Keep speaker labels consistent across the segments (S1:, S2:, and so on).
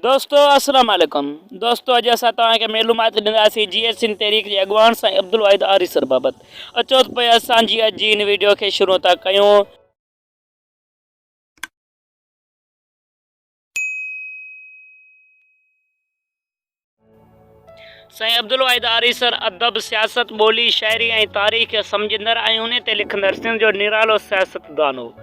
S1: दोस्तों अस्सलाम वालेकुम। दोस्तों अॼु असां तव्हांखे मालूमात ॾींदासीं GS सिंध तहरीक जे अॻवान साईं अब्दुल वाहिद आरी सर बाबति। अचो त पोइ असांजी अॼु जी इन वीडियो खे शुरू था कयूं। साईं अब्दुल वाहिद आरी सर अदब, सियासत, ॿोली, शाइरी ऐं तारीख़ खे सम्झंदड़ ऐं उन ते लिखंदड़ सिंध जो निरालो सियासतदान हो।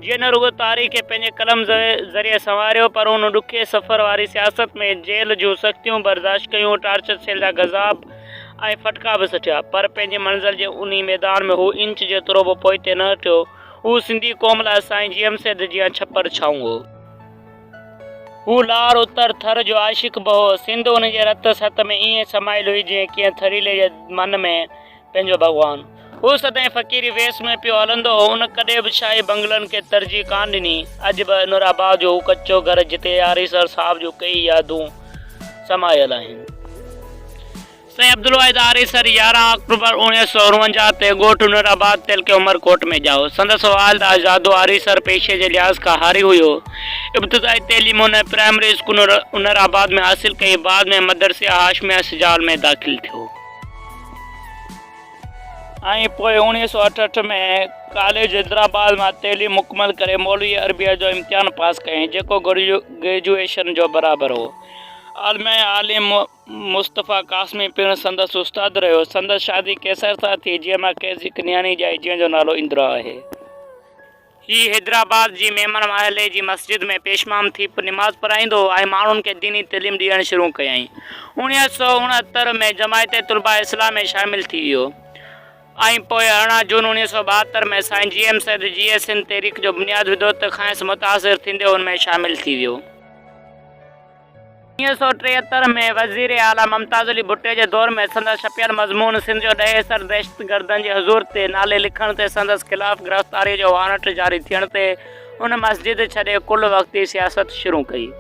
S1: जीअं न रुगो तारीख़ खे पंहिंजे कलम ज़रिए संवारियो, पर उन ॾुखे सफ़र वारी सियासत में जेल जूं सख़्तियूं बर्दाश्त कयूं, टार्चर सेल जा गज़ाब ऐं फटका बि सटिया, पर पंहिंजे मंज़िल जे उन मैदान में हू इंच जेतिरो बि पोइते न हटियो। हू सिंधी क़ौम लाइ साईं GM सैद जीअं छपर छाऊं हो। हू लार उतर थर जो आशिक़ बि हो। सिंध उन जे रत सत में ईअं समायल हुई जीअं कीअं थरीले जे मन में पंहिंजो भॻवानु। हू सदाईं फ़क़ीरी वेस में पियो हलंदो हो। उन कॾहिं बि शाही बंगलनि खे तरजीह कान ॾिनी। अॼु बि नूराबाद जो हू कचो घर जिते आरी सर साहब जूं कई यादूं समायल आहिनि। साईं अब्दुल वाहिद आरी सर 11 अक्टूबर 1952 ते ॻोठ नूराबाद तेलके उमरकोट में ॼाओ। संदसि वालिद आज़ादो आरी सर पेशे जे लिहाज़ खां हारी हुयो। इब्तिदाई तइलीम उन प्राइमरी स्कूल नूराबाद में हासिल कई। बाद में मदरसे हाशमिया सिजाल में दाख़िल थियो ऐं पोइ 1968 में कॉलेज हैदराबाद मां तइलीम मुकमल करे मौलवी अरबिया जो इम्तिहान पास कयईं, जेको ग्रेजुएशन जो बराबरि हो। आलिम मुस्तफ़ा कासमी पिणु संदसि उस्ताद रहियो। संदसि शादी कैसर सां थी, जीअं मां कैस हिकु नियाणी ॼाई जंहिंजो नालो इंदिरा आहे। ही हैदराबाद जी मेमन महले जी मस्जिद में पेशमाम थी निमाज़ पढ़ाईंदो ऐं माण्हुनि खे दीनी तइलीम ॾियणु शुरू कयईं। 1969 में जमायत तुलबा इस्लाम में शामिल थी वियो ऐं पोइ 18 जून 1972 में साईं GM सैद GS सिंध तहरीक जो बुनियादु विधो त खांसि मुतासिर थींदे हुन में शामिल थी वियो। 1973 में वज़ीर आला मुमताज़ अली भुट्टे जे दौर में संदसि छपियल मज़मून सिंध जो ॾहे सर दहशतगर्दनि जे हज़ूर ते नाले लिखण ते संदसि ख़िलाफ़ गिरफ़्तारी जो वारंट जारी थियण ते उन मस्जिद छॾे कुल वक़्ती सियासत शुरू कई।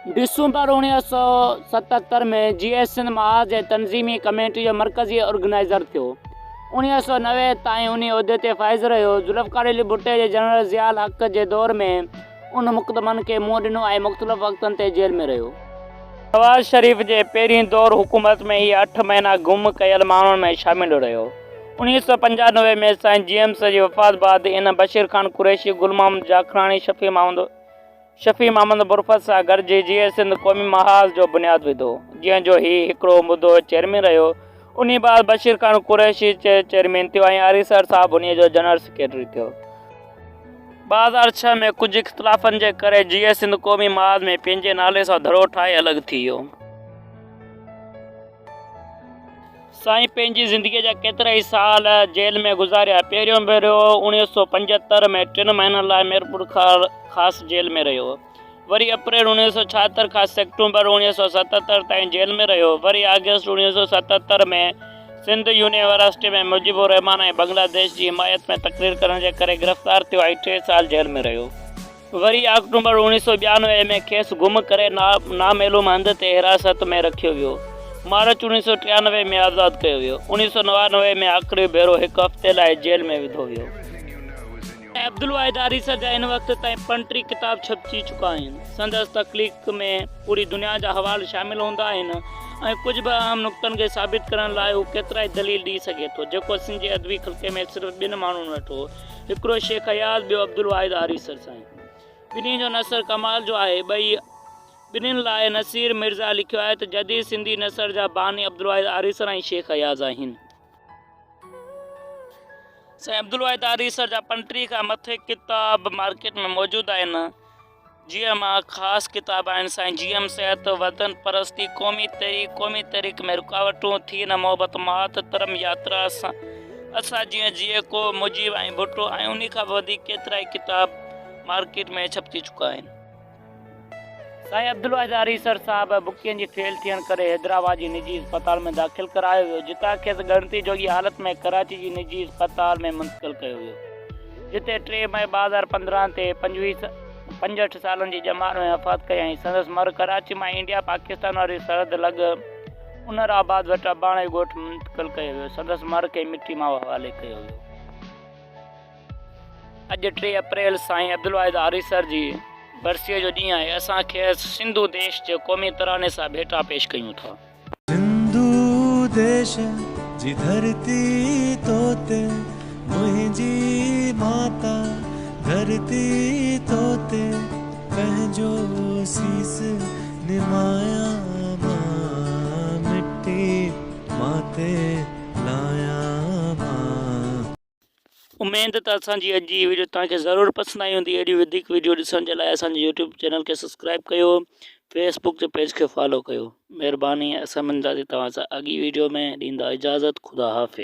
S1: दिसंबर 1977 में GS सिंध महाज जे तंज़ीमी कमेटी जो मरकज़ी ऑर्गेनाइज़र थियो। 1990 ताईं उन उहिदे ते फ़ाइज़ रहियो। ज़ुल्फ़िकार अली भुट्टे जे जनरल ज़ियाउल हक़ जे दौर में उन मुक़दमनि खे मुंहुं ॾिनो ऐं मुख़्तलिफ़ वक़्तनि ते जेल में रहियो। नवाज़ शरीफ़ जे पहिरीं दौर हुकूमत में ही 8 महीना गुम कयल माण्हुनि में शामिल रहियो। 1995 में साईं GM जी वफ़ात बैदि इन बशीर खान कुरैशी, गुल मोहम्मद जाखरानी, शफ़ी महमद बुरफ़त सां गॾिजी GS सिंध क़ौमी महाज़ जो बुनियादु विधो, जंहिं जो ही हिकिड़ो मुदो चेयरमैन रहियो। उन बैदि बशीर खान कुरैशी चेयरमैन थियो ऐं आरी सर साहब उन जो जनरल सेक्रेटरी थियो। 2006 में कुझु इख़्तिलाफ़नि जे करे GS सिंध क़ौमी महाज़ में पंहिंजे नाले सां धरो ठाहे अलॻि थी वियो। साईं पंहिंजी ज़िंदगीअ जा केतिरा ई साल जेल में गुज़ारिया। पहिरियों भेरो 1975 में 3 महीननि लाइ मीरपुर ख़ासि जेल में रहियो। वरी अप्रैल 1976 खां सेप्टेम्बर 1977 ताईं जेल में रहियो। वरी अगस्त 1977 में सिंध यूनिवर्सिटी में मुजीबुर रहमान ऐं बांग्लादेश जी हिमायत में तक़रीर करण जे करे गिरफ़्तार थियो ऐं 3 साल जेल में रहियो। वरी अक्टूबर 1992 में खेसि गुम करे नामालूम हंध ते हिरासत में रखियो वियो। मार्च 1993 में आज़ादु कयो वियो। 1999 में आख़िरी भेरो हिकु हफ़्ते लाइ जेल में विधो वियो। अब्दुल वाहिद आरी सर जा इन वक़्त ताईं 35 किताब छपजी चुका आहिनि। संदसि तख़लीक़ में पूरी दुनिया जा हवाल शामिल हूंदा आहिनि ऐं कुझु बि अहम नुक़्तनि खे साबित करण लाइ हू केतिरा ई दलील ॾेई सघे थो, जेको सिंध जे अदबी ख़िलक़े में सिर्फ़ु 2 माण्हुनि वटि हो। हिकिड़ो शेख हयात, ॿियो अब्दुल वाहिद आरी सर साईं। ॿिन्ही जो नसर कमाल जो आहे। ॿिन्हिनि लाइ नसीर मिर्ज़ा लिखियो आहे त जदीद सिंधी नसर जा बानी अब्दुल वाहिद आरी सर ऐं शेख हयात आहिनि। साईं अब्दुल वाहिद आरी सर जा 35 खां मथे किताब मार्केट में मौजूदु आहिनि। जीअं मां ख़ासि किताब आहिनि साईं GM सैद, वतन परस्ती, क़ौमी तहरीक में रुकावटूं थी न मोहबत मात, तरम यात्रा, असां जीअं जिए को, मुजीब ऐं भुट्टो ऐं उन खां वधीक केतिरा ई किताब मार्केट में छपजी चुका आहिनि। साईं अब्दुल वाहिद आरी सर साहब बुकियुनि जी फेल थियण करे हैदराबाद जी निजी अस्पताल में दाख़िल करायो वियो, जितां खेसि ॻणती जोगी हालत में कराची जी निजी अस्पताल में मुंतक़िल कयो वियो, जिते 3 मई 2015 ते 65 सालनि जी ॼमार में वफ़ात कई ऐं संदसि मर कराची मां इंडिया पाकिस्तान वारी सरहद लॻ उनराबाद वटि अबाणे ॻोठ मुंतक़िल कयो वियो। संदसि मर खे मिटी मां हवाले कयो वियो। अॼु 3 अप्रैल साईं अब्दुल वाहिद आरी सर जी बरसीअ जो ॾींहुं आहे, असांखे सिंधु देश जे क़ौमी तराने सां भेटा पेश कयूं था।
S2: सिंधु देश जी धरती तोते मुंहिंजी माता धरती तोते पंहिंजो सीस निमाया मां मिट्टी माते लाया मां।
S1: उमेद त असांजी अॼु जी वीडियो तव्हांखे ज़रूरु पसंदि आई हूंदी। अहिड़ी वधीक वीडियो ॾिसण जे लाइ असांजे यूट्यूब चैनल खे सब्सक्राइब कयो, फेसबुक जे पेज खे फॉलो कयो। महिरबानी। असां मिलंदासीं तव्हां सां अॻी वीडियो में। ॾींदा इजाज़त। ख़ुदा हाफ़िज़।